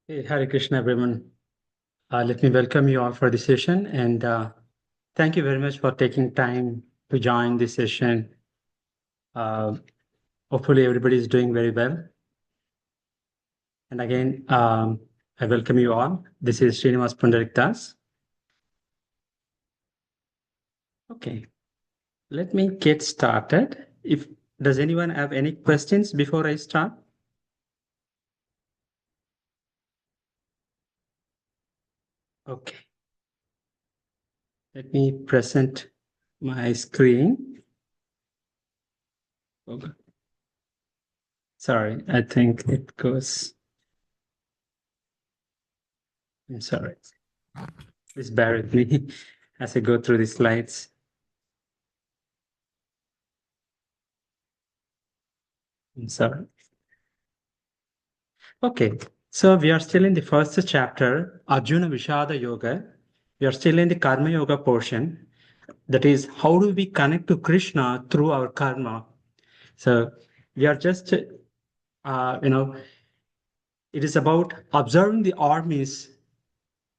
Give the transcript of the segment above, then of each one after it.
Hey, Hare Krishna, everyone. Let me welcome you all for the session and thank you very much for taking time to join this session. Uh, Hopefully, everybody is doing very well. And again, I welcome you all. This is Srinivas Pundarik Das. Okay, let me get started. If does anyone have any questions before I start? Okay, let me present my screen. Okay. Sorry, I think it goes. I'm sorry. Please bear with me as I go through the slides. I'm sorry. Okay, so we are still in the first chapter, Arjuna Vishada Yoga. We are still in the Karma Yoga portion. That is, how do we connect to Krishna through our karma? So we are just, it is about observing the armies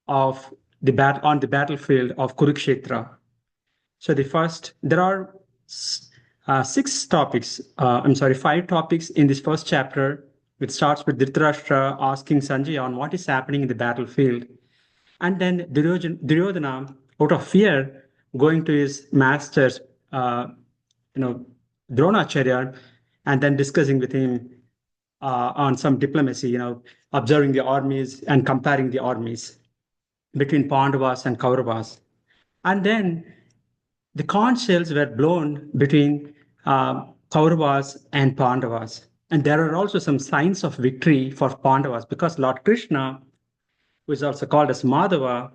of on the battlefield of Kurukshetra. So there are six topics, five topics in this first chapter, which starts with Dhritarashtra asking Sanjay on what is happening in the battlefield. And then Duryodhana, out of fear, going to his masters, you know, Dronacharya, and then discussing with him on some diplomacy, observing the armies and comparing the armies between Pandavas and Kauravas. And then the conch shells were blown between Kauravas and Pandavas. And there are also some signs of victory for Pandavas because Lord Krishna, who is also called as Madhava,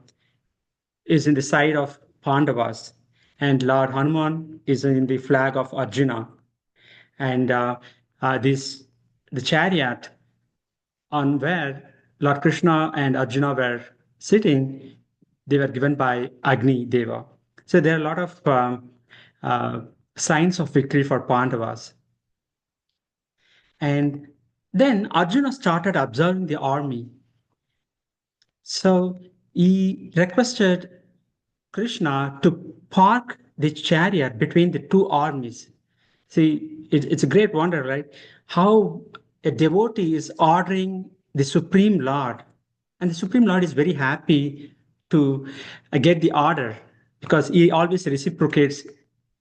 is in the side of Pandavas. And Lord Hanuman is in the flag of Arjuna. And the chariot on where Lord Krishna and Arjuna were sitting, they were given by Agni Deva. So there are a lot of uh, signs of victory for Pandavas. And then Arjuna started observing the army. So he requested Krishna to park the chariot between the two armies. See, it's a great wonder, right? How a devotee is ordering the Supreme Lord, and the Supreme Lord is very happy to get the order because he always reciprocates,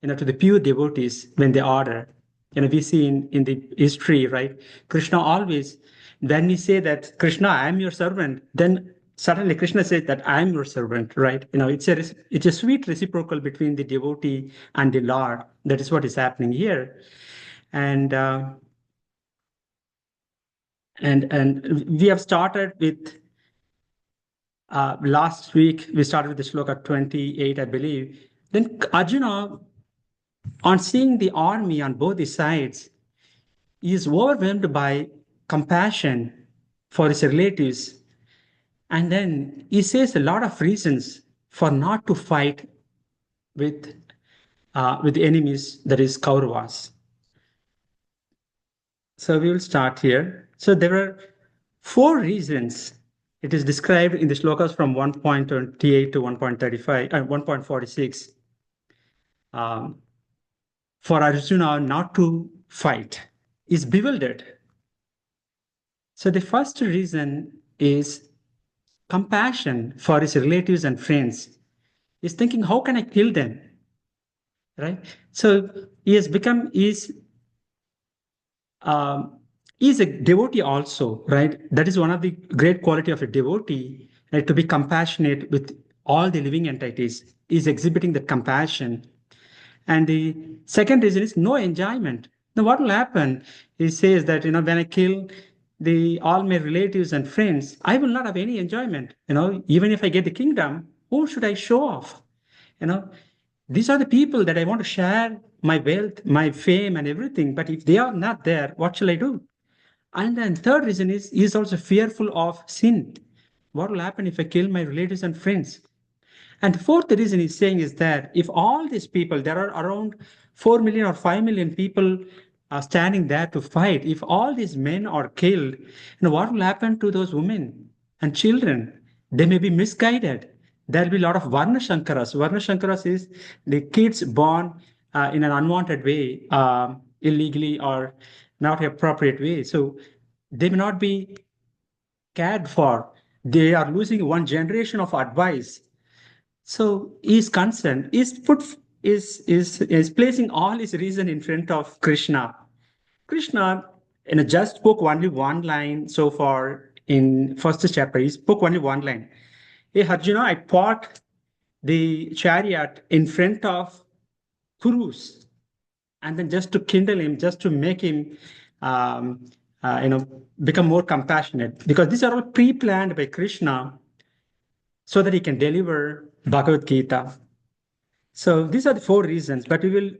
to the pure devotees when they order. We see in the history, right? Krishna always, when we say that Krishna, I am your servant, then suddenly Krishna says that I am your servant, right? It's a sweet reciprocal between the devotee and the Lord. That is what is happening here, and and we have started with last week. We started with the shloka 28, I believe. Then Arjuna, on seeing the army on both the sides, is overwhelmed by compassion for his relatives. And then he says a lot of reasons for not to fight with the enemies, that is Kauravas. So we will start here. So there are four reasons. It is described in the shlokas from 1.28 to 1.35 and 1.46 for Arjuna not to fight. Is bewildered. So the first reason is compassion for his relatives and friends. He's thinking, how can I kill them? Right? So he has become, he's a devotee also, right? That is one of the great quality of a devotee, right? To be compassionate with all the living entities. Is exhibiting that compassion. And the second reason is no enjoyment. Now, what will happen? He says that, when I kill all my relatives and friends, I will not have any enjoyment. Even if I get the kingdom, who should I show off? You know, these are the people that I want to share my wealth, my fame, and everything. But if they are not there, what shall I do? And then third reason is he is also fearful of sin. What will happen if I kill my relatives and friends? And the fourth reason he's saying is that if all these people, there are around 4 million or 5 million people are standing there to fight, if all these men are killed, what will happen to those women? And children, they may be misguided. There'll be a lot of Varna Shankaras. Varna Shankaras is the kids born in an unwanted way, illegally or not appropriate way. So they may not be cared for. They are losing one generation of advice. So his concern is placing all his reason in front of Krishna. Krishna, just spoke only one line so far in first chapter. He spoke only one line. Hey Arjuna, I parked the chariot in front of Kurus, and then just to kindle him, just to make him, um, become more compassionate, because these are all pre-planned by Krishna so that he can deliver Bhagavad Gita. So these are the four reasons, but we will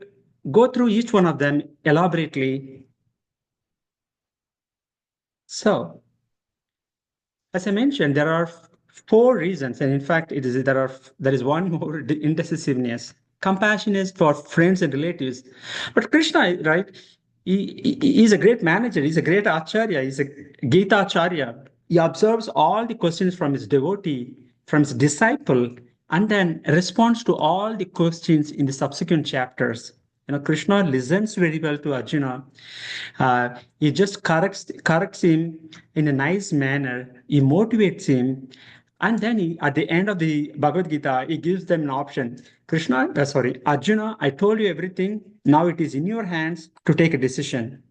go through each one of them elaborately. So, as I mentioned, there are four reasons, and in fact, there is one more: indecisiveness. Compassion is for friends and relatives, but Krishna, right? He's a great manager. He's a great acharya. He's a Gita acharya. He observes all the questions from his devotee, from his disciple, and then responds to all the questions in the subsequent chapters. Krishna listens very well to Arjuna. He just corrects him in a nice manner. He motivates him, and then at the end of the Bhagavad Gita, he gives them an option. Arjuna, I told you everything. Now it is in your hands to take a decision.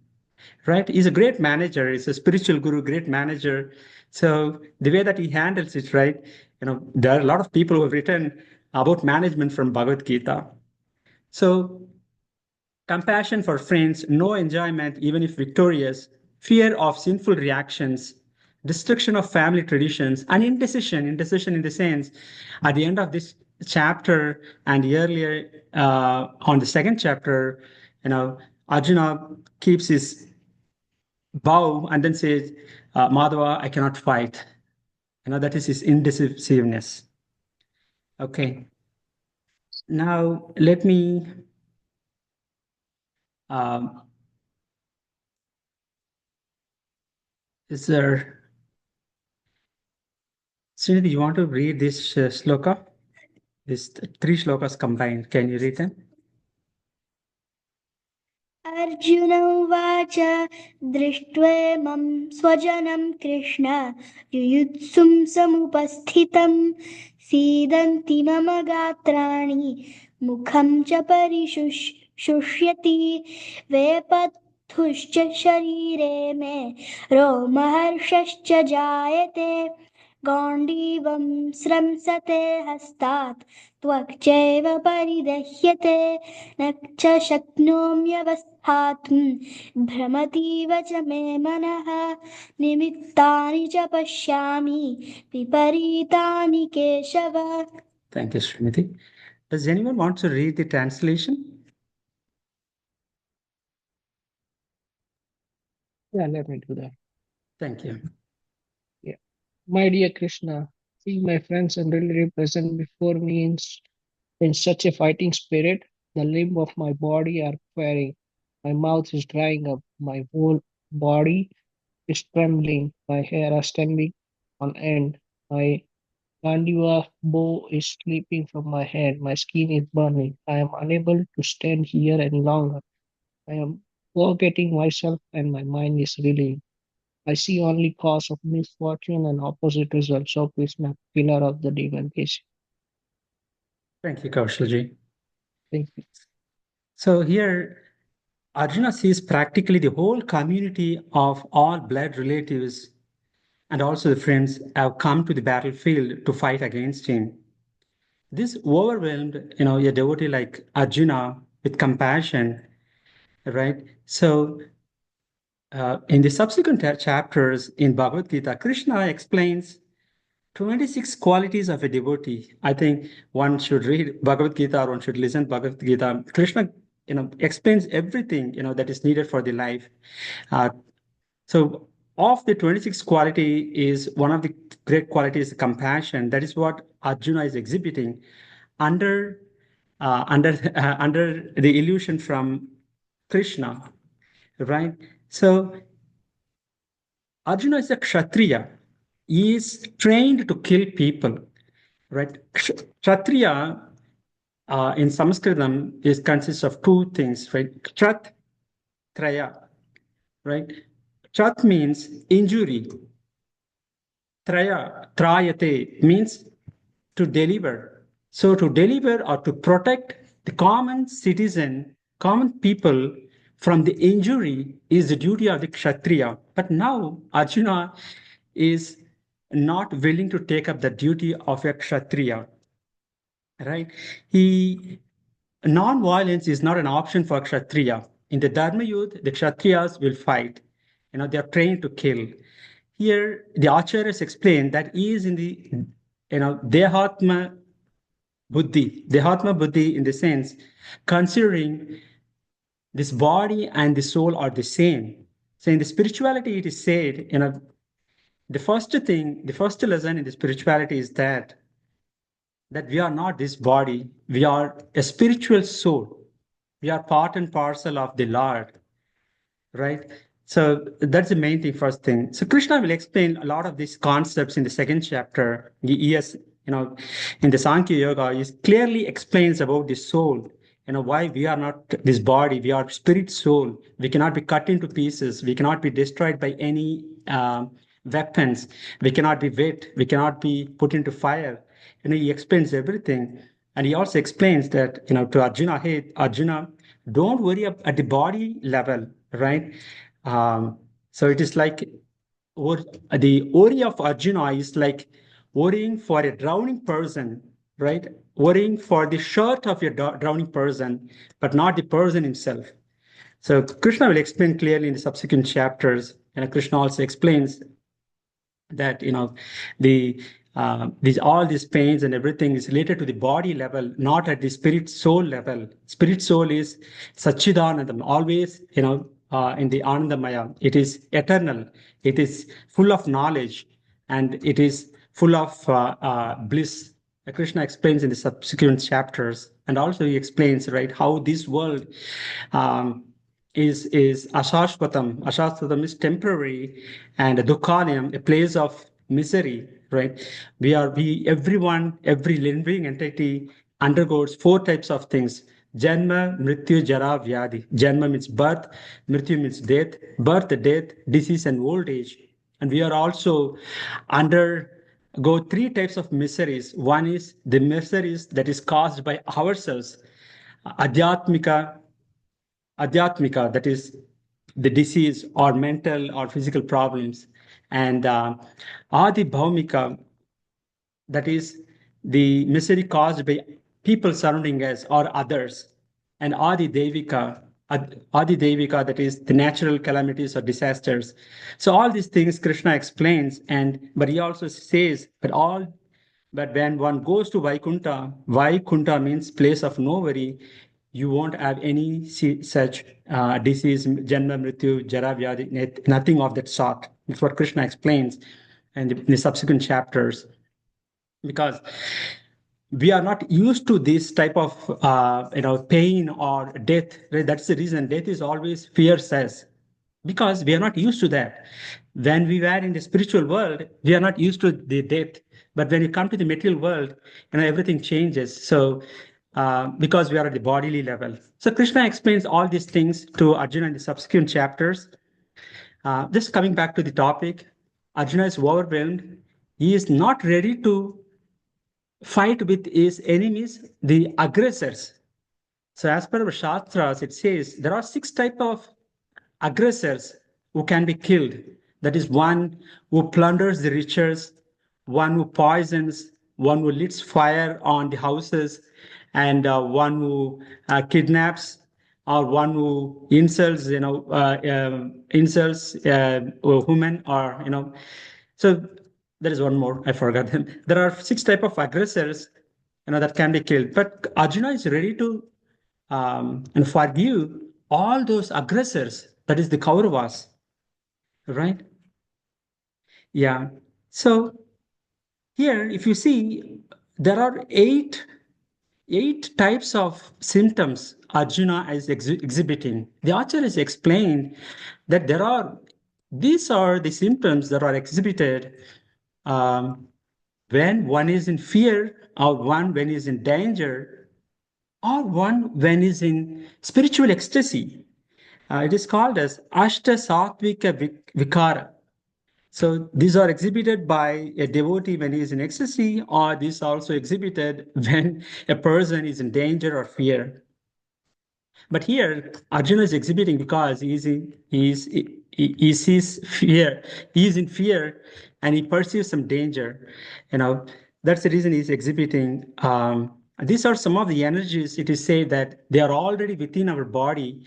Right? He's a great manager. He's a spiritual guru, great manager. So the way that he handles it, right? There are a lot of people who have written about management from Bhagavad Gita. So compassion for friends, no enjoyment, even if victorious, fear of sinful reactions, destruction of family traditions, and indecision. Indecision in the sense, at the end of this chapter and earlier on the second chapter, Arjuna keeps his bow and then says, Madhava, I cannot fight. That is his indecisiveness. Okay. Now, let me um, is there Srinidhi, you want to read this sloka? These three slokas combined. Can you read them? Arjun उवाच दृष्ट्वेमं स्वजनं कृष्ण युयुत्सुं समुपस्थितं सीदन्ति मम गात्राणि मुखं च परिशुष्यति वेपथुश्च शरीरे मे रोमहर्षश्च जायते गाण्डीवं स्रंसते हस्तात् त्वक्चैव परिदह्यते न च शक्नोम्यवस्थातुं भ्रमतीव च मे मनः निमित्तानि च पश्यामि विपरीतानि Keshav. Thank you, Srinidhi. Does anyone want to read the translation? Yeah, let me do that. Thank you. Yeah. My dear Krishna, see my friends and relatives present before me in such a fighting spirit. The limb of my body are quivering. My mouth is drying up. My whole body is trembling. My hair are standing on end. My Gandiva bow is slipping from my head. My skin is burning. I am unable to stand here any longer. I am forgetting myself and my mind is reeling. I see only cause of misfortune and opposite results. So Krishna, killer of the demon case. Thank you, Kaushalji. Thank you. So here, Arjuna sees practically the whole community of all blood relatives and also the friends have come to the battlefield to fight against him. This overwhelmed, a devotee like Arjuna with compassion, right? So in the subsequent chapters in Bhagavad Gita, Krishna explains 26 qualities of a devotee. I think one should read Bhagavad Gita or one should listen to Bhagavad Gita. Krishna, explains everything, that is needed for the life. Uh, so of the 26 quality is one of the great qualities, compassion. That is what Arjuna is exhibiting under under the illusion from Krishna, right? So Arjuna is a Kshatriya. is trained to kill people, right? Kshatriya in Sanskritam is consists of two things, right? Kshat, Traya, right? Kshat means injury. Trayate means to deliver. So to deliver or to protect the common citizen, common people from the injury is the duty of the Kshatriya. But now Arjuna is not willing to take up the duty of a Kshatriya, right? He Non-violence is not an option for Kshatriya. In the Dharma Yudh, the Kshatriyas will fight. They are trained to kill. Here, the Acharyas explain that he is in the, Dehatma Buddhi in the sense, considering this body and the soul are the same. So in the spirituality, it is said, the first lesson in the spirituality is that we are not this body, we are a spiritual soul. We are part and parcel of the Lord, right? So that's the main thing, first thing. So Krishna will explain a lot of these concepts in the second chapter. Yes, in the Sankhya Yoga, he clearly explains about the soul, why we are not this body, we are spirit soul. We cannot be cut into pieces. We cannot be destroyed by any weapons. We cannot be wet. We cannot be put into fire. He explains everything. And he also explains that, to Arjuna, hey, Arjuna, don't worry at the body level, right? So it is like, or the worry of Arjuna is like worrying for a drowning person, right? Worrying for the shirt of a drowning person, but not the person himself. So Krishna will explain clearly in the subsequent chapters, and Krishna also explains that the these all these pains and everything is related to the body level, not at the spirit soul level. Spirit soul is Satchidanandam, always in the Anandamaya. It is eternal. It is full of knowledge, and it is full of bliss. Krishna explains in the subsequent chapters, and also he explains, right, how this world um, is ashashvatam. Ashashvatam is temporary, and dukhanam, a place of misery, right? Every living entity undergoes four types of things. Janma, Mrityu, Jara, Vyadi. Janma means birth, Mrityu means death, birth, death, disease, and old age. And we are also undergo three types of miseries. One is the miseries that is caused by ourselves, adhyatmika, that is the disease or mental or physical problems, and adi bhaumika, that is the misery caused by people surrounding us or others, and adi devika, that is the natural calamities or disasters. So all these things Krishna explains, and but he also says, but when one goes to Vaikunta means place of no worry. You won't have any such disease, janma, mrityu, jara, vyadi, nothing of that sort. That's what Krishna explains in the subsequent chapters. Because we are not used to this type of pain or death, right? That's the reason death is always fears us, because we are not used to that. When we were in the spiritual world, we are not used to the death, but when you come to the material world, everything changes. So because we are at the bodily level, so Krishna explains all these things to Arjuna in the subsequent chapters. Just coming back to the topic, Arjuna is overwhelmed. He is not ready to fight with his enemies, the aggressors. So as per our Shastras, it says there are six types of aggressors who can be killed. That is one who plunders the riches, one who poisons, one who lights fire on the houses, and one who kidnaps, or one who insults, women, or So there is one more. I forgot them. There are six type of aggressors, that can be killed. But Arjuna is ready to and forgive all those aggressors. That is the Kauravas, right? Yeah. So here, if you see, there are eight types of symptoms Arjuna is exhibiting. The Acharyas explained that these are the symptoms that are exhibited when one is in fear, or one when is in danger, or one when is in spiritual ecstasy. It is called as Ashta Satvika Vikara. So these are exhibited by a devotee when he is in ecstasy, or these are also exhibited when a person is in danger or fear. But here, Arjuna is exhibiting because he sees fear. He is in fear, and he perceives some danger. You know, that's the reason he's exhibiting. These are some of the energies. It is said that they are already within our body,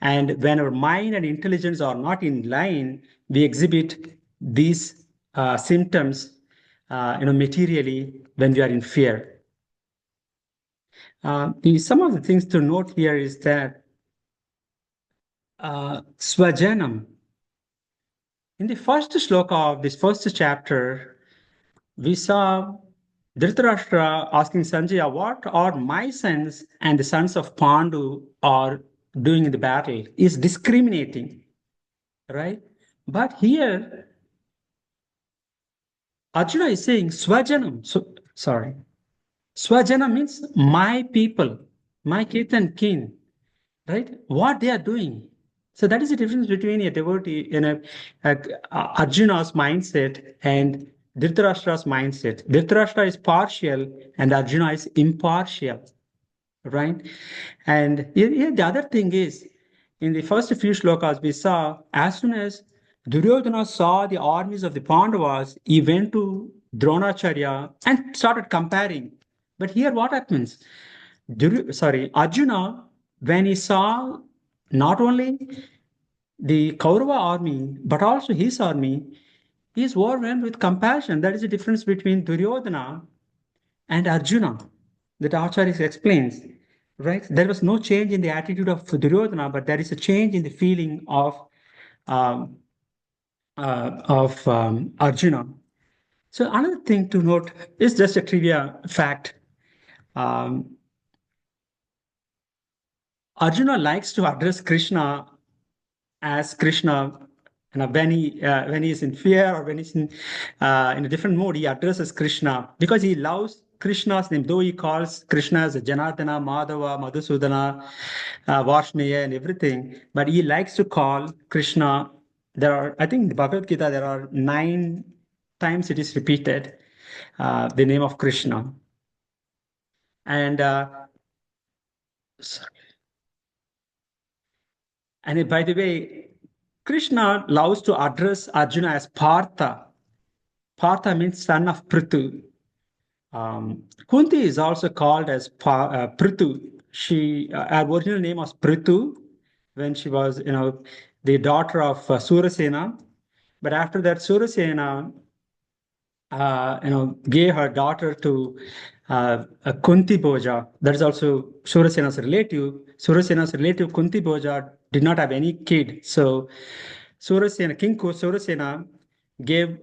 and when our mind and intelligence are not in line, we exhibit these symptoms. Materially when we are in fear. Some of the things to note here is that Swajanam. In the first shloka of this first chapter, we saw Dhritarashtra asking Sanjaya, what are my sons and the sons of Pandu are doing in the battle? Is discriminating, right? But here, Arjuna is saying Swajanam. Swajanam means my people, my kith and kin, right? What they are doing. So that is the difference between a devotee in a Arjuna's mindset and Dhritarashtra's mindset. Dhritarashtra is partial and Arjuna is impartial, right? And here the other thing is, in the first few shlokas we saw, as soon as Duryodhana saw the armies of the Pandavas, he went to Dronacharya and started comparing. But here what happens? Arjuna, when he saw not only the Kaurava army, but also his army, he is overwhelmed with compassion. That is the difference between Duryodhana and Arjuna that Acharya explains. Right? There was no change in the attitude of Duryodhana, but there is a change in the feeling of um, Arjuna. So another thing to note is just a trivia fact. Um, Arjuna likes to address Krishna as Krishna. When he is in fear or when he's in a different mood, he addresses Krishna because he loves Krishna's name. Though he calls Krishna as Janardana, Madhava, Madhusudana, Varshnaya, and everything, but he likes to call Krishna. I think in the Bhagavad Gita, there are 9 times it is repeated, the name of Krishna. And And by the way, Krishna loves to address Arjuna as Partha. Partha means son of Prithu. Kunti is also called as Prithu. Her original name was Prithu when she was, the daughter of Surasena. But after that, Surasena, gave her daughter to Kunti Bhoja. That is also Surasena's relative. Surasena's relative Kunti Bhoja did not have any kid. So King Surasena gave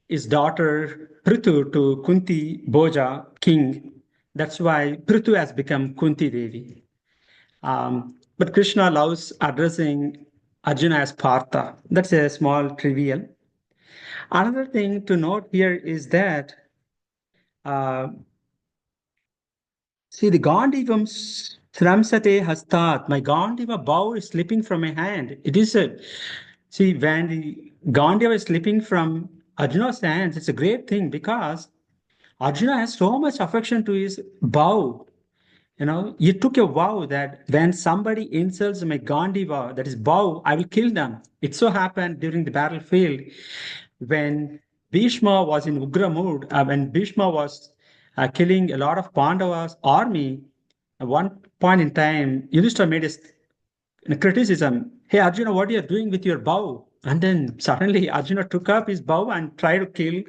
his daughter Prithu to Kunti Bhoja, king. That's why Prithu has become Kunti Devi. But Krishna loves addressing Arjuna as Partha. That's a small trivial. Another thing to note here is that uh, see the Gandivam Sramsate Hastat. My Gandiva bow is slipping from my hand. It is a see when the Gandiva is slipping from Arjuna's hands, it's a great thing because Arjuna has so much affection to his bow. You took a vow that when somebody insults my Gandiva, that is bow, I will kill them. It so happened during the battlefield when Bhishma was in Ugra mood, when Bhishma was killing a lot of Pandavas' army, at one point in time, Yudhishthira made a criticism. Hey, Arjuna, what are you doing with your bow? And then suddenly Arjuna took up his bow and tried to kill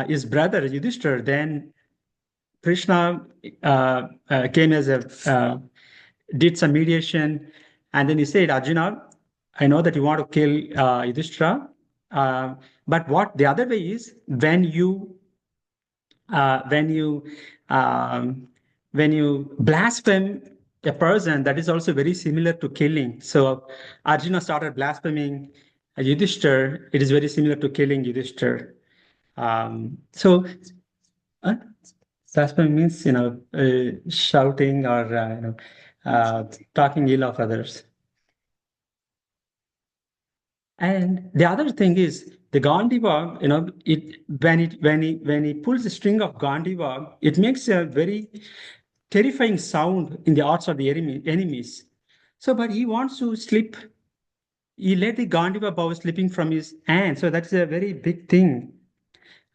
his brother Yudhishthira. Then Krishna came as did some mediation, and then he said, Arjuna, I know that you want to kill Yudhishthira, but what the other way is when you blaspheme a person, that is also very similar to killing. So Arjuna started blaspheming Yudhishthira. It is very similar to killing Yudhishthira. So uh, blasphemy means, shouting or, talking ill of others. And the other thing is the Gandiva, it when he pulls the string of Gandiva, it makes a very terrifying sound in the hearts of the enemies. So, but he wants to slip. He let the Gandiva bow slipping from his hand. So that's a very big thing.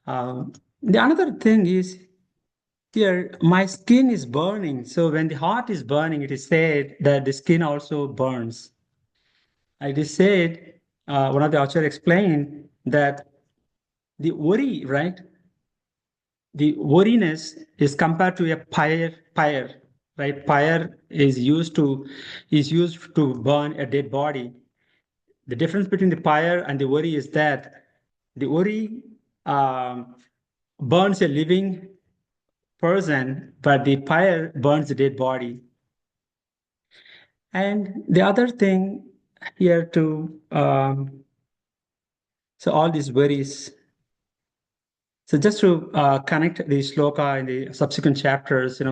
The another thing is here, my skin is burning. So when the heart is burning, it is said that the skin also burns. It is said, one of the authors explained that the worry, right? The worriness is compared to a pyre, right? Pyre is used to burn a dead body. The difference between the pyre and the worry is that the worry um, burns a living person, but the pyre burns a dead body. And the other thing here too, so all these worries. So just to connect the shloka in the subsequent chapters,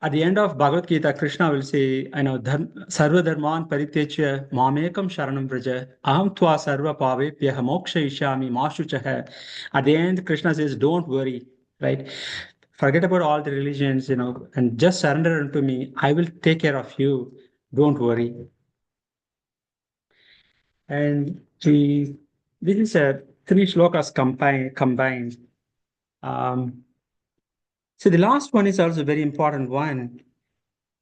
at the end of Bhagavad Gita, Krishna will say, Sarva Dharman Parityajya Mamekam Sharanam Vraja Aham Tva Sarva Pavepyah Moksha Ishami Mashuchaha. At the end, Krishna says, don't worry, right? Forget about all the religions, and just surrender unto me. I will take care of you. Don't worry. And this is a three shlokas combined. Um, so the last one is also a very important one.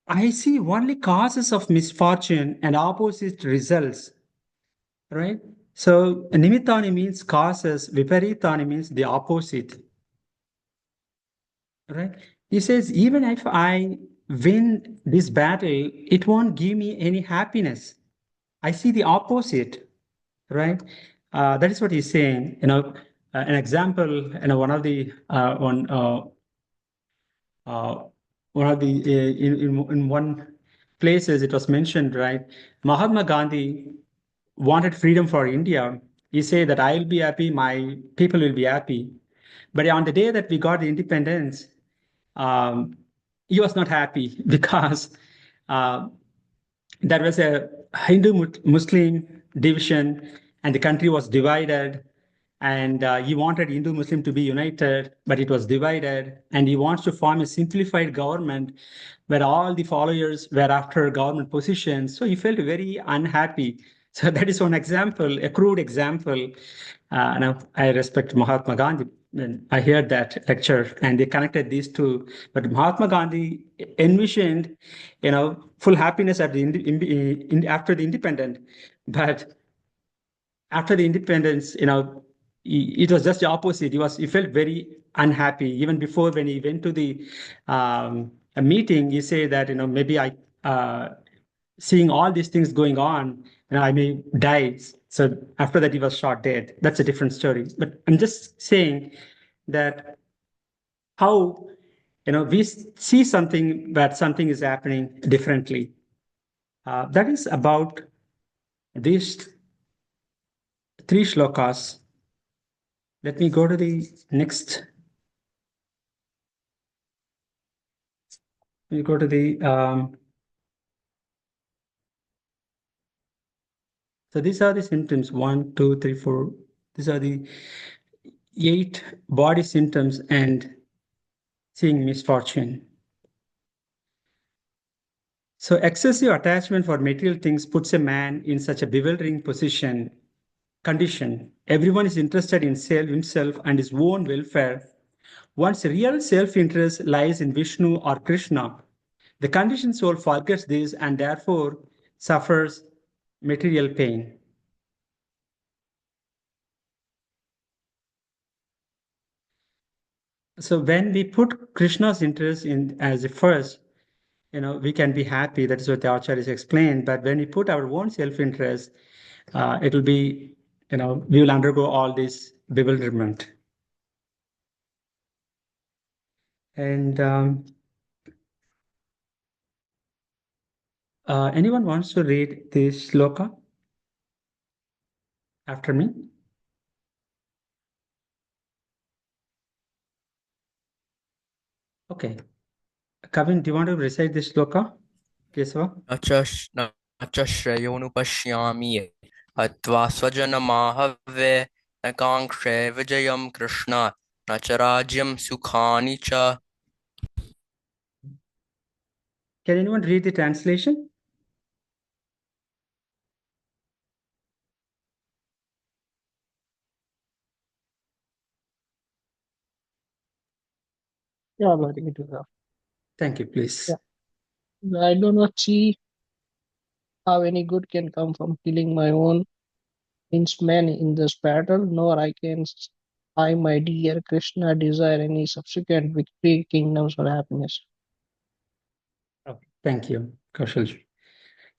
I see only causes of misfortune and opposite results, right? So nimittani means causes, viparitani means the opposite, right? He says, even if I win this battle, it won't give me any happiness. I see the opposite, right? That is what he's saying. An example, one of the uh, one of the in one places it was mentioned, right? Mahatma Gandhi wanted freedom for India. He said that I'll be happy, my people will be happy. But on the day that we got the independence, um, he was not happy because uh, there was a Hindu-Muslim division, and the country was divided. And he wanted Hindu-Muslim to be united, but it was divided. And he wants to form a simplified government where all the followers were after government positions. So he felt very unhappy. So that is one example, a crude example. Now I respect Mahatma Gandhi. And I heard that lecture, and they connected these two. But Mahatma Gandhi envisioned, full happiness at after the independence. But after the independence, it was just the opposite. He felt very unhappy. Even before, when he went to the a meeting, he said that maybe I seeing all these things going on, I may die. So after that, he was shot dead. That's a different story. But I'm just saying that how we see something, but something is happening differently. That is about these three shlokas. Let me go to the next. We go to the so these are the symptoms: 1, 2, 3, 4. These are the 8 body symptoms and seeing misfortune. So excessive attachment for material things puts a man in such a bewildering condition. Everyone is interested in himself and his own welfare. One's real self-interest lies in Vishnu or Krishna. The conditioned soul forgets this and therefore suffers material pain. So when we put Krishna's interest in as a first, we can be happy. That is what the Acharyas explained. But when we put our own self-interest, it will be, we will undergo all this bewilderment. And anyone wants to read this shloka after me? Okay. Kavin, do you want to recite this shloka? Kesava? न च श्रेयोनुपश्यामि हत्वा स्वजनमाहवे न काङ्क्षे विजयं कृष्ण न च राज्यं सुखानि च. Can anyone read the translation? Yeah, let me do that. Thank you, please. Yeah. I do not see how any good can come from killing my own kinsmen in this battle, nor I, my dear Krishna, desire any subsequent victory, kingdoms, or happiness. Okay. Thank you, Kaushal.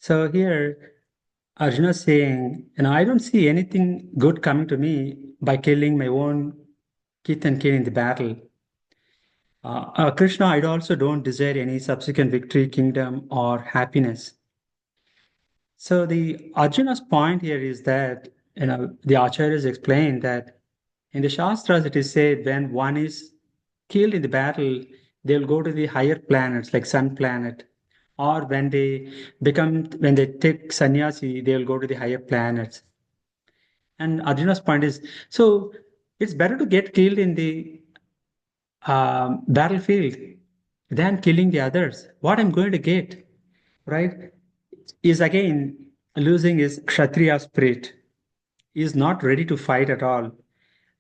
So here, Arjuna is saying, I don't see anything good coming to me by killing my own kith and kin in the battle. Krishna, I also don't desire any subsequent victory, kingdom, or happiness. So the Arjuna's point here is that, the Acharyas explained that in the Shastras it is said when one is killed in the battle, they'll go to the higher planets like sun planet, or when they take sannyasi, they'll go to the higher planets. And Arjuna's point is, so it's better to get killed in the battlefield than killing the others. What I'm going to get, right, is again losing his Kshatriya spirit. He is not ready to fight at all.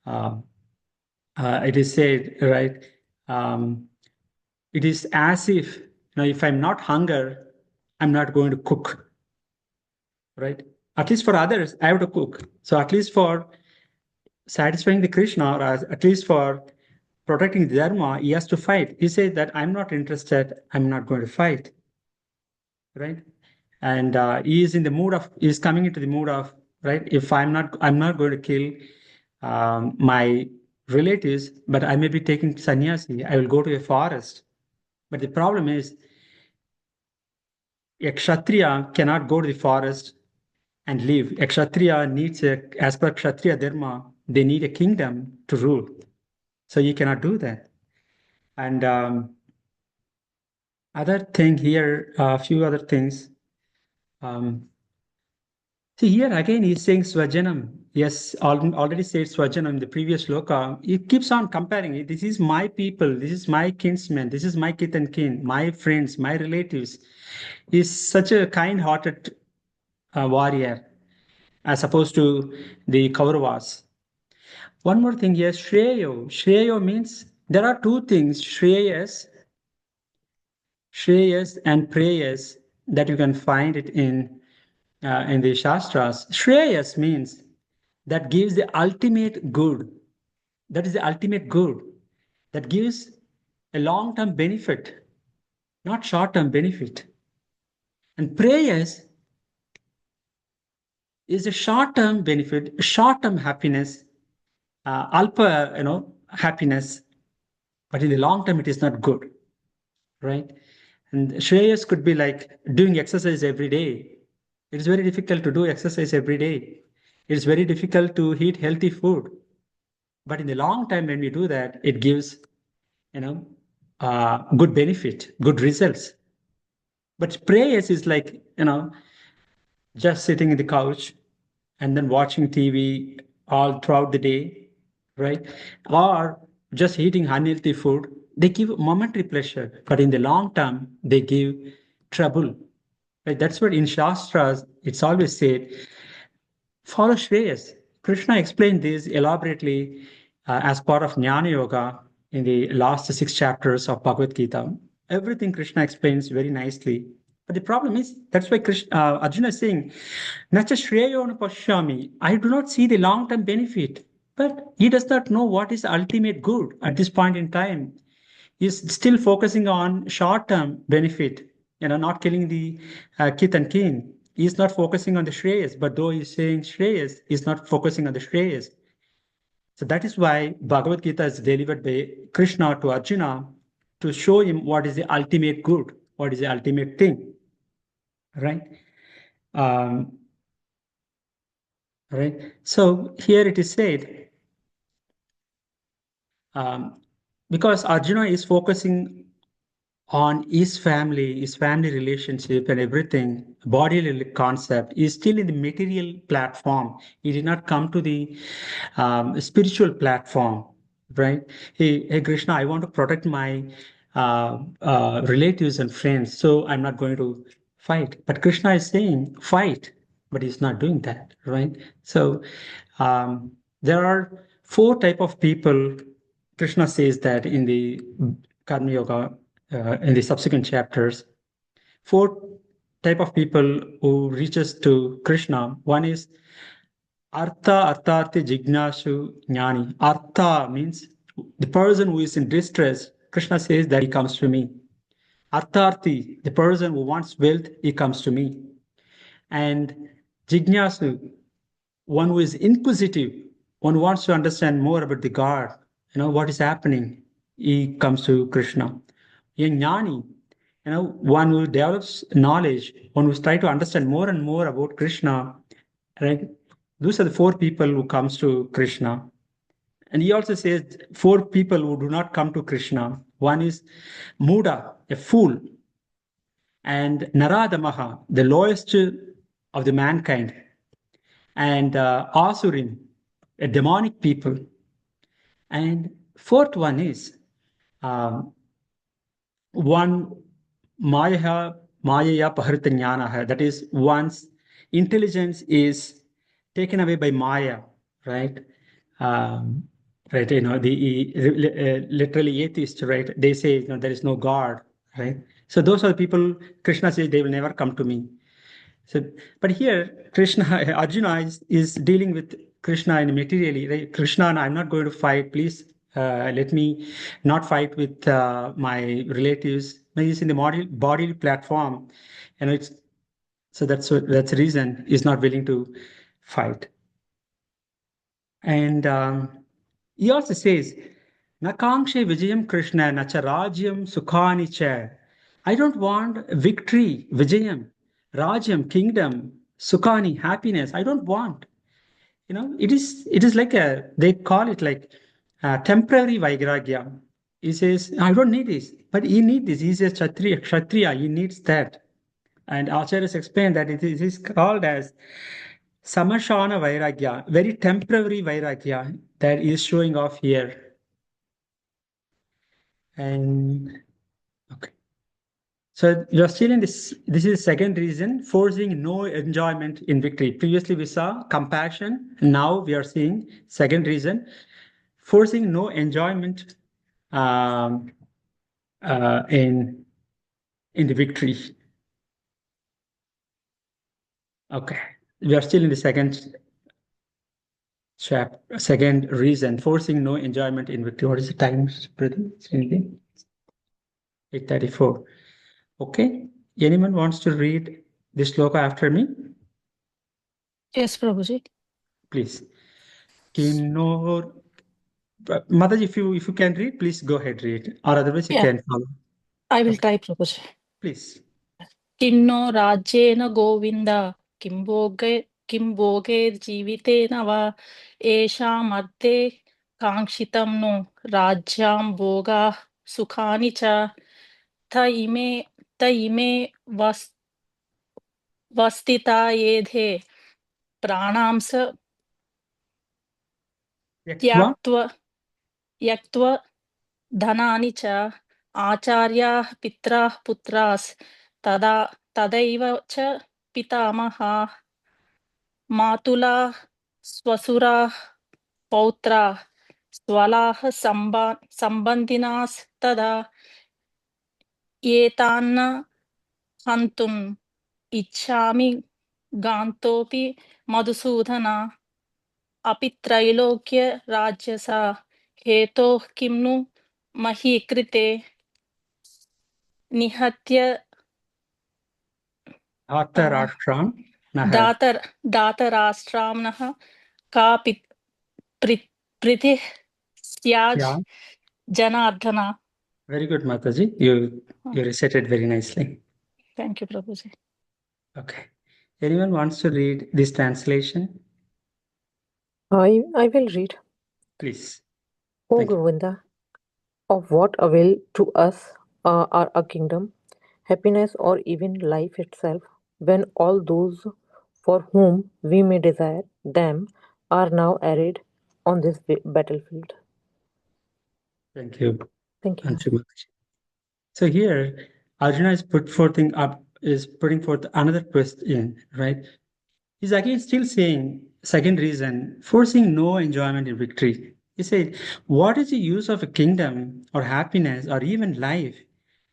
Uh, it is said, right? It is as if, if I'm not hunger, I'm not going to cook, right? At least for others, I have to cook. So at least for satisfying the Krishna, or at least for protecting the Dharma, he has to fight. He says that I'm not interested, I'm not going to fight, right? And he is in the mood of, he's coming into the mood of, right? If I'm not going to kill my relatives, but I may be taking sannyasi, I will go to a forest. But the problem is, a kshatriya cannot go to the forest and live. A kshatriya needs as per kshatriya dharma, they need a kingdom to rule. So you cannot do that. And other thing here, a few other things. See, here again, he's saying Swajanam. Yes, already said Swajanam in the previous shloka. He keeps on comparing it. This is my people, this is my kinsmen, this is my kith and kin, my friends, my relatives. He's such a kind hearted warrior as opposed to the Kauravas. One more thing here, Shreyo. Shreyo means there are two things, Shreyas and Preyas, that you can find it in the Shastras. Shreyas means that gives the ultimate good. That is the ultimate good. That gives a long-term benefit, not short-term benefit. And prayers is a short-term benefit, short-term happiness, alpa, happiness, but in the long term, it is not good, right? And Shreyas could be like doing exercise every day. It is very difficult to do exercise every day. It is very difficult to eat healthy food. But in the long time, when we do that, it gives, good benefit, good results. But prayers is like, just sitting in the couch and then watching TV all throughout the day, right? Or just eating unhealthy food. They give momentary pleasure, but in the long term, they give trouble. Right? That's what in Shastras, it's always said, follow Shreyas. Krishna explained this elaborately as part of Jnana Yoga in the last 6 chapters of Bhagavad Gita. Everything Krishna explains very nicely. But the problem is, that's why Arjuna is saying, Nacha Shreyo Pashyami. I do not see the long term benefit. But he does not know what is the ultimate good at this point in time. He's still focusing on short term benefit, not killing the kith and kin. He's not focusing on the Shreyas, but though he's saying Shreyas, he's not focusing on the Shreyas. So that is why Bhagavad Gita is delivered by Krishna to Arjuna to show him what is the ultimate good, what is the ultimate thing, right? Um, right. So here it is said, um, because Arjuna is focusing on his family relationship and everything, bodily concept is still in the material platform. He did not come to the spiritual platform, right? Hey, Krishna, I want to protect my relatives and friends, so I'm not going to fight. But Krishna is saying, fight, but he's not doing that, right? So there are four type of people. Krishna says that in the Karma Yoga, in the subsequent chapters, four type of people who reaches to Krishna. One is Artha, Artharthi, Jignasu, Jnani. Artha means the person who is in distress. Krishna says that he comes to me. Artharthi, the person who wants wealth, he comes to me. And Jignasu, one who is inquisitive, one who wants to understand more about the God, what is happening, he comes to Krishna. A jnani, one who develops knowledge, one who's trying to understand more and more about Krishna, right? Those are the four people who comes to Krishna. And he also says four people who do not come to Krishna. One is Muda, a fool, and Naradamaha, the lowest of the mankind, and Asurim, a demonic people. And fourth one is one Maya Paharita Jnana, that is, one's intelligence is taken away by Maya, right? Right, literally atheist, right? They say, there is no God, right? So those are the people, Krishna says, they will never come to me. So, but here, Krishna, Arjuna is dealing with Krishna in materially, right? Krishna, I'm not going to fight. Please let me not fight with my relatives. He's in the body platform, it's so that's the reason he's not willing to fight. And he also says, Nakankshe Vijayam Krishna, Nacha Rajyam Sukhani Cha. I don't want victory, Vijayam, Rajyam, kingdom, Sukhani, happiness. I don't want. It is like they call it like temporary Vairagya. He says, I don't need this, but he needs this. He's a Kshatriya, he needs that. And Acharyas explained that it is called as Samashana Vairagya, very temporary Vairagya that is showing off here. And okay. So you're still in this. This is the second reason, forcing no enjoyment in victory. Previously we saw compassion. Now we are seeing second reason, forcing no enjoyment in the victory. Okay, we are still in the second reason, forcing no enjoyment in victory. What is the time, Prithvi? 8:34. Okay, anyone wants to read this shloka after me? Yes, Prabhuji. Please. Kimnor. Mataji, if you can read, please go ahead, read. Or otherwise you can follow. I will type, Prabhuji. Please. Kim no rajyena govinda, kim bhogirjivitena va, esham arthe kankshitam no rajyam bhoga sukhani cha, ta ime vastita yedhe pranamsa yaktva dhanani cha, acharya pitra putras tadaiva cha pitamaha matula swasura pautra swalah sambandhinas tada etanna hantum ichhami gantopi madhusudhana apitrailokya rajyasa heto kimnu mahi krite nihatya Datarashram. datarashramnah ka pritih syaj janardhana. Very good, Mataji. You recited very nicely. Thank you, Prabhuji. Okay. Anyone wants to read this translation? I will read. Please. O Thank you. Govinda, Of what avail to us are a kingdom, happiness, or even life itself, when all those for whom we may desire them are now arrayed on this battlefield? Thank you, Thank you. Anshuman. So here, Arjuna is putting forth another question, right? He's again still saying, second reason, forcing no enjoyment in victory. He said, what is the use of a kingdom or happiness or even life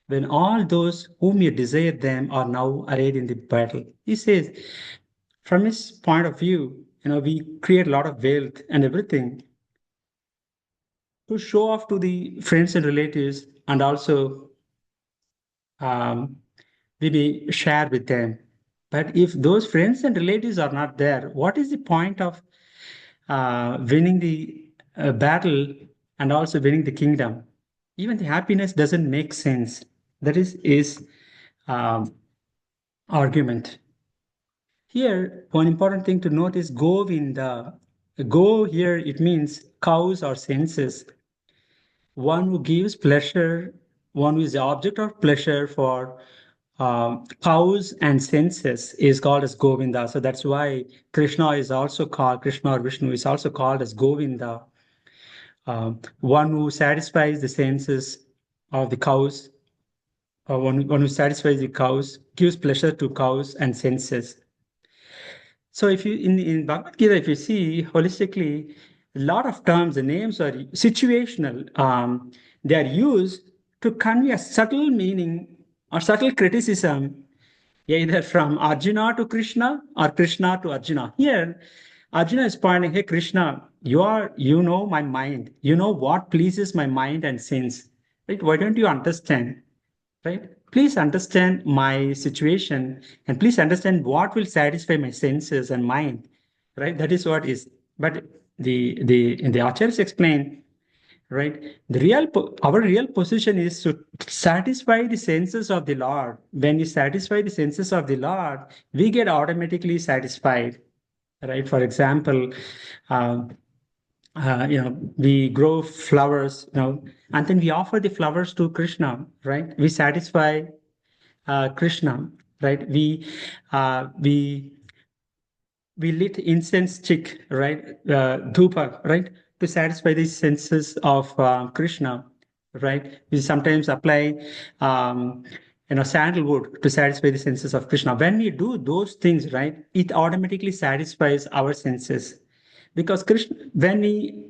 when all those whom you desire them are now arrayed in the battle? He says, from his point of view, we create a lot of wealth and everything to show off to the friends and relatives, and also um, we may share with them. But if those friends and relatives are not there, what is the point of winning the battle and also winning the kingdom? Even the happiness doesn't make sense. That is his um, argument. Here, one important thing to note is Govinda. Go here, it means cows or senses. One who gives pleasure, one who is the object of pleasure for cows and senses is called as Govinda. So that's why Krishna or Vishnu is also called as Govinda. One who satisfies the senses of the cows, or one who satisfies the cows, gives pleasure to cows and senses. So if you in Bhagavad Gita, if you see holistically, a lot of terms, the names are situational. They are used to convey a subtle meaning or subtle criticism, either from Arjuna to Krishna or Krishna to Arjuna. Here, Arjuna is pointing, hey Krishna, you know my mind. You know what pleases my mind and sense. Right? Why don't you understand? Right? Please understand my situation and please understand what will satisfy my senses and mind. Right? That is what is. But the Acharyas explain, right? Our real position is to satisfy the senses of the Lord. When we satisfy the senses of the Lord, we get automatically satisfied. Right? For example, um, we grow flowers, and then we offer the flowers to Krishna, right? We satisfy Krishna, right? We lit incense stick, right? Dhupa, right? To satisfy the senses of Krishna, right? We sometimes apply, sandalwood to satisfy the senses of Krishna. When we do those things, right, it automatically satisfies our senses. Because Krishna, when we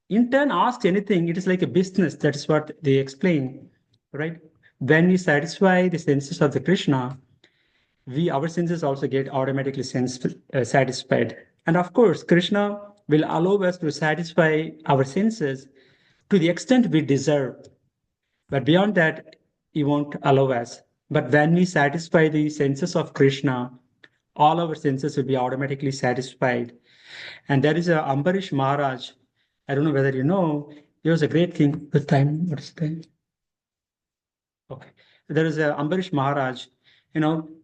in turn ask anything, it is like a business. That is what they explain, right? When we satisfy the senses of the Krishna, our senses also get automatically satisfied. And of course, Krishna will allow us to satisfy our senses to the extent we deserve. But beyond that, he won't allow us. But when we satisfy the senses of Krishna, all our senses will be automatically satisfied. And there is a Ambarish Maharaj. I don't know whether you know, he was a great king. What time? What is the time? Okay. There is a Ambarish Maharaj,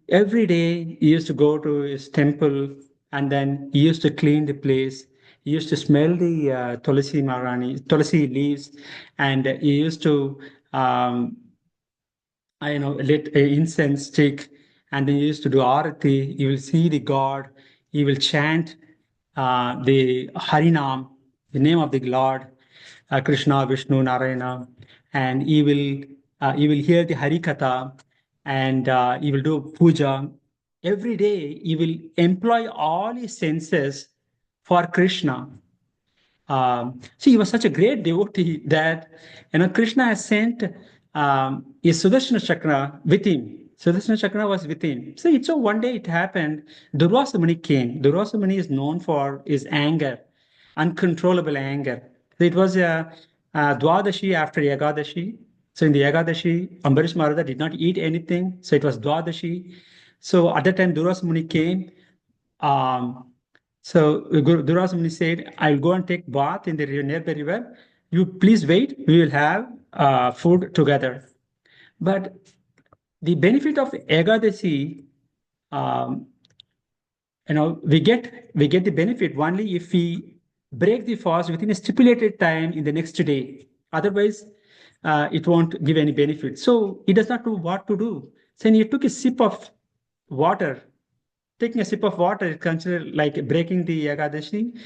every day he used to go to his temple and then he used to clean the place. He used to smell the Tulasi leaves, and he used to um, lit a incense stick, and then he used to do arati. You will see the God. He will chant the Harinam, the name of the Lord, Krishna, Vishnu, Narayana, and he will hear the Harikatha, and he will do puja. Every day, he will employ all his senses for Krishna. So he was such a great devotee that Krishna has sent his Sudarshana Chakra with him. Sudarshana Chakra was with him. So one day it happened. Durvasa Muni came. Durvasa Muni is known for his anger, uncontrollable anger. So it was a Dwadashi after Yagadashi. So in the Yagadashi, Ambarish Maharaj did not eat anything. So it was Dwadashi. So at that time, Durvasa Muni came. Um, Durvasa Muni said, I'll go and take bath in the nearby river. You please wait. We will have food together. But the benefit of Ekadasi, um, we get the benefit only if we break the fast within a stipulated time in the next day. Otherwise, it won't give any benefit. So he does not know what to do. So he took a sip of water. Taking a sip of water is considered like breaking the Ekadashi,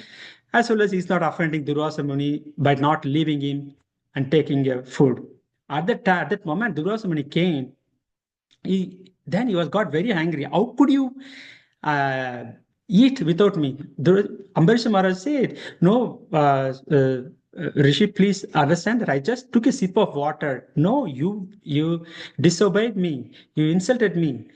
as well as he's not offending Durvasa Muni by not leaving him and taking food. At that moment, Durvasa Muni came. Then he was got very angry. How could you uh, eat without me? Ambarish Maharaj said, "No, Rishi, please understand that I just took a sip of water. No, you disobeyed me. You insulted me.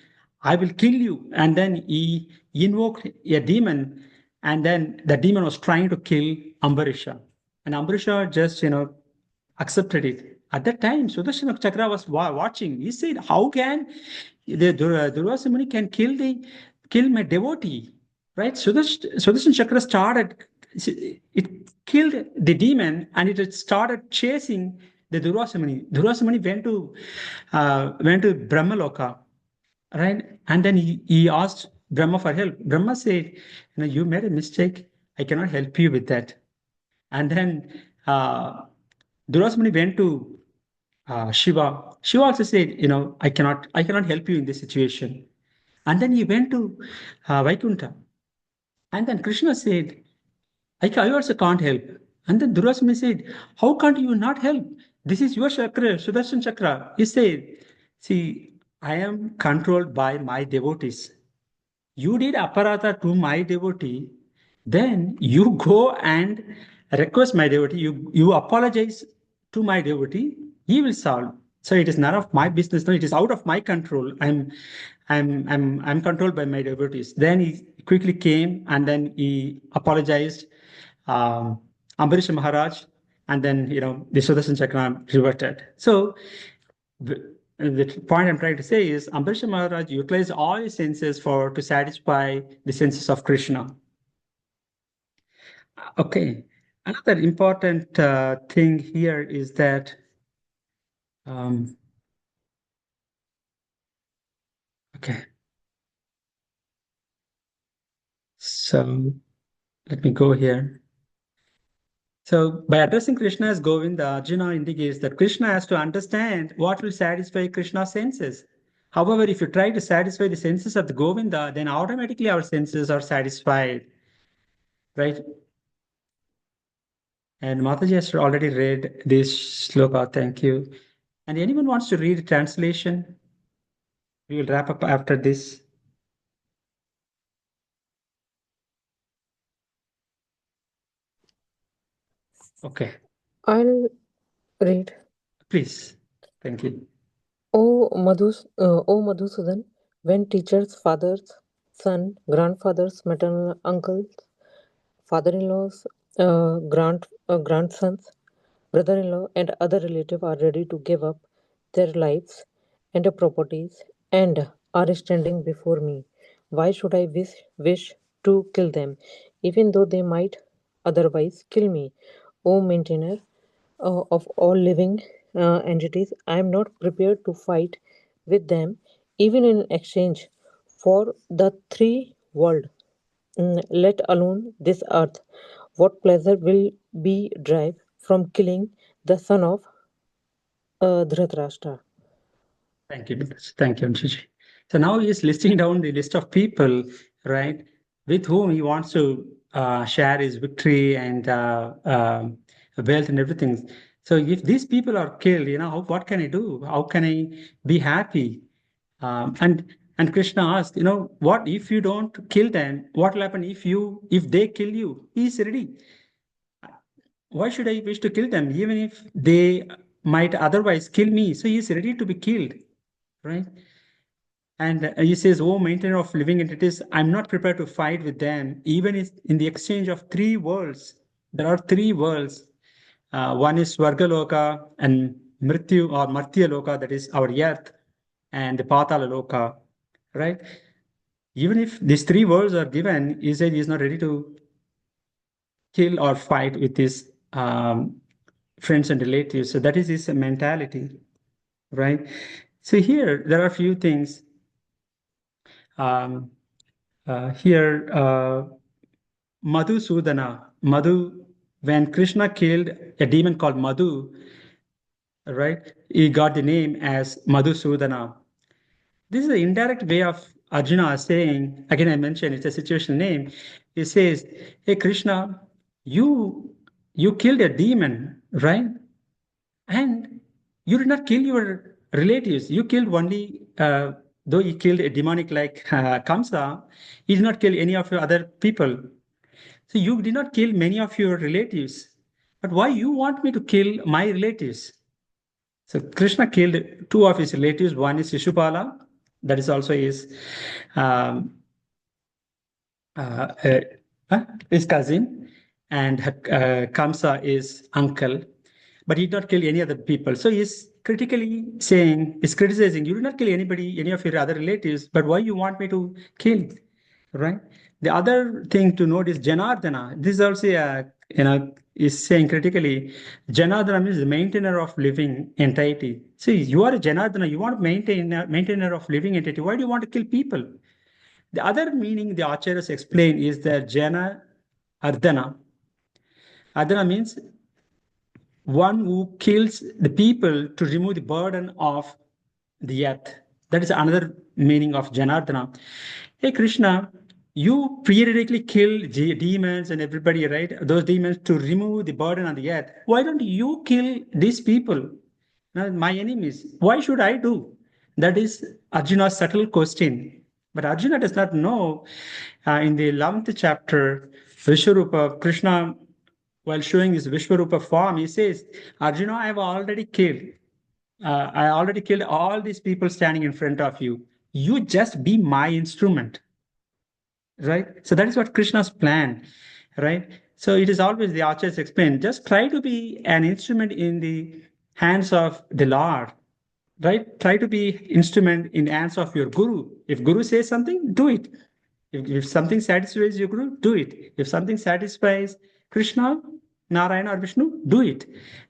I will kill you." And then he invoked a demon, and then the demon was trying to kill Ambarisha. And Ambarisha just, accepted it. At that time, Sudarshana Chakra was watching. He said, "How can the Durvasa Muni can kill my devotee?" Right? Sudarshan Chakra started. It killed the demon, and it started chasing the Durvasa Muni. Durvasa Muni went to Brahmaloka, right? And then he asked Brahma for help. Brahma said, "You made a mistake. I cannot help you with that." And then Durvasa Muni went to Shiva. Shiva also said, I cannot help you in this situation. And then he went to Vaikuntha. And then Krishna said, I also can't help. And then Durvasa Muni said, how can't you not help? This is your chakra, Sudarshan chakra. He said, see, I am controlled by my devotees. You did aparata to my devotee, then you go and request my devotee, you apologize to my devotee, he will solve. So it is none of my business. No, it is out of my control. I'm controlled by my devotees. Then he quickly came and then he apologized, Ambarish Maharaj, and then the Sudarshan Chakra reverted. So the point I'm trying to say is Ambarish Maharaj utilized all his senses to satisfy the senses of Krishna. Okay. Another important thing here is that okay. So let me go here. So by addressing Krishna as Govinda, Arjuna indicates that Krishna has to understand what will satisfy Krishna's senses. However, if you try to satisfy the senses of the Govinda, then automatically our senses are satisfied, right? And Mataji has already read this shloka. Thank you. And anyone wants to read the translation? We will wrap up after this. Okay. I'll read. Please. Thank you. O Madhusudan, when teachers, fathers, son, grandfathers, maternal uncles, father-in-laws, grandsons, brother-in-law, and other relatives are ready to give up their lives and properties and are standing before me, why should I wish to kill them, even though they might otherwise kill me? O maintainer of all living entities, I am not prepared to fight with them, even in exchange for the three world, let alone this earth. What pleasure will be derived from killing the son of Dhritarashtra? Thank you. Thank you, Anshiji. So now he is listing down the list of people, right, with whom he wants to share his victory and wealth and everything. So if these people are killed, what can I do? How can I be happy? And Krishna asked, what if you don't kill them? What will happen if they kill you? He is ready. Why should I wish to kill them, even if they might otherwise kill me? So he is ready to be killed, right? And he says, "Oh, maintainer of living entities, I'm not prepared to fight with them, even in the exchange of three worlds. There are three worlds. One is Svargaloka and Mrityu or Martya Loka, that is our earth, and the Patala Loka, right? Even if these three worlds are given, he said he's not ready to kill or fight with his friends and relatives. So that is his mentality, right? So here, there are a few things. Here, Madhusudana, when Krishna killed a demon called Madhu, right? He got the name as Madhusudana. This is an indirect way of Arjuna saying, again, I mentioned it's a situational name. He says, hey, Krishna, you killed a demon, right? And you did not kill your relatives. You killed only, though you killed a demonic like Kamsa, you did not kill any of your other people. So you did not kill many of your relatives. But why you want me to kill my relatives? So Krishna killed two of his relatives. One is Shishupala, that is also um, uh, his cousin, and Kamsa is uncle, but he did not kill any other people. So he's criticizing, you did not kill anybody, any of your other relatives, but why you want me to kill, right? The other thing to note is Janardana. This is also is saying critically, Janardana means the maintainer of living entity. See, you are a Janardana, you want maintainer of living entity. Why do you want to kill people? The other meaning the Acharyas explain is that Jana Ardhana. Ardhana means one who kills the people to remove the burden of the earth. That is another meaning of Janardana. Hey Krishna, you periodically kill demons and everybody, right? Those demons to remove the burden on the earth. Why don't you kill these people? Now, my enemies. Why should I do? That is Arjuna's subtle question. But Arjuna does not know. In the 11th chapter, Vishwarupa, Krishna, while showing his Vishwarupa form, he says, Arjuna, I have already killed. I already killed all these people standing in front of you. You just be my instrument, right? So that is what Krishna's plan, right? So it is always the archers explain, just try to be an instrument in the hands of the Lord, right? Try to be instrument in the hands of your Guru. If Guru says something, do it. If something satisfies your Guru, do it. If something satisfies Krishna, Narayana or Vishnu, do it,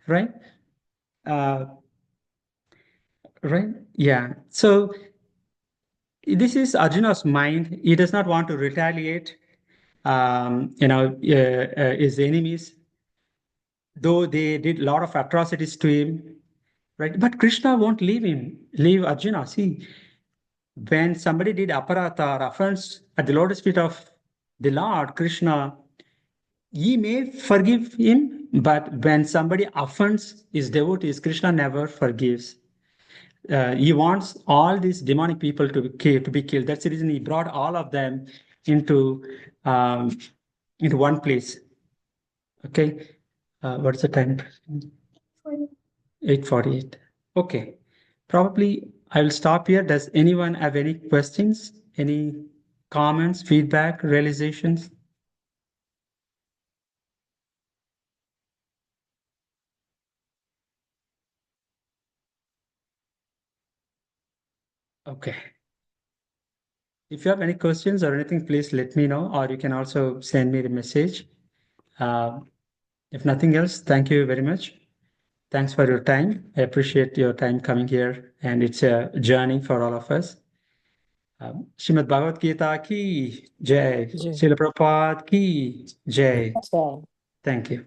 right? Uh, right? Yeah. So this is Arjuna's mind. He does not want to retaliate, his enemies, though they did a lot of atrocities to him, right? But Krishna won't leave Arjuna. See, when somebody did aparata or offense at the lotus feet of the Lord, Krishna, he may forgive him, but when somebody offends his devotees, Krishna never forgives. He wants all these demonic people to be killed. That's the reason he brought all of them into one place. Okay, what's the time? 8:48. Okay, probably I will stop here. Does anyone have any questions? Any comments, feedback, realizations? Okay. If you have any questions or anything, please let me know, or you can also send me the message. If nothing else, thank you very much. Thanks for your time. I appreciate your time coming here, and it's a journey for all of us. Srimad Bhagavad Gita ki jai. Jai. Srila Prabhupada ki jai. Thank you.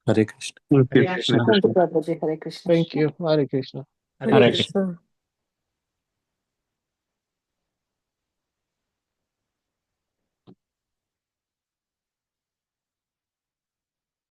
Hare Krishna. Hare Krishna. Thank you, Prabhuji. Hare Krishna. Thank you. Hare Krishna. Hare Hare Krishna. Krishna.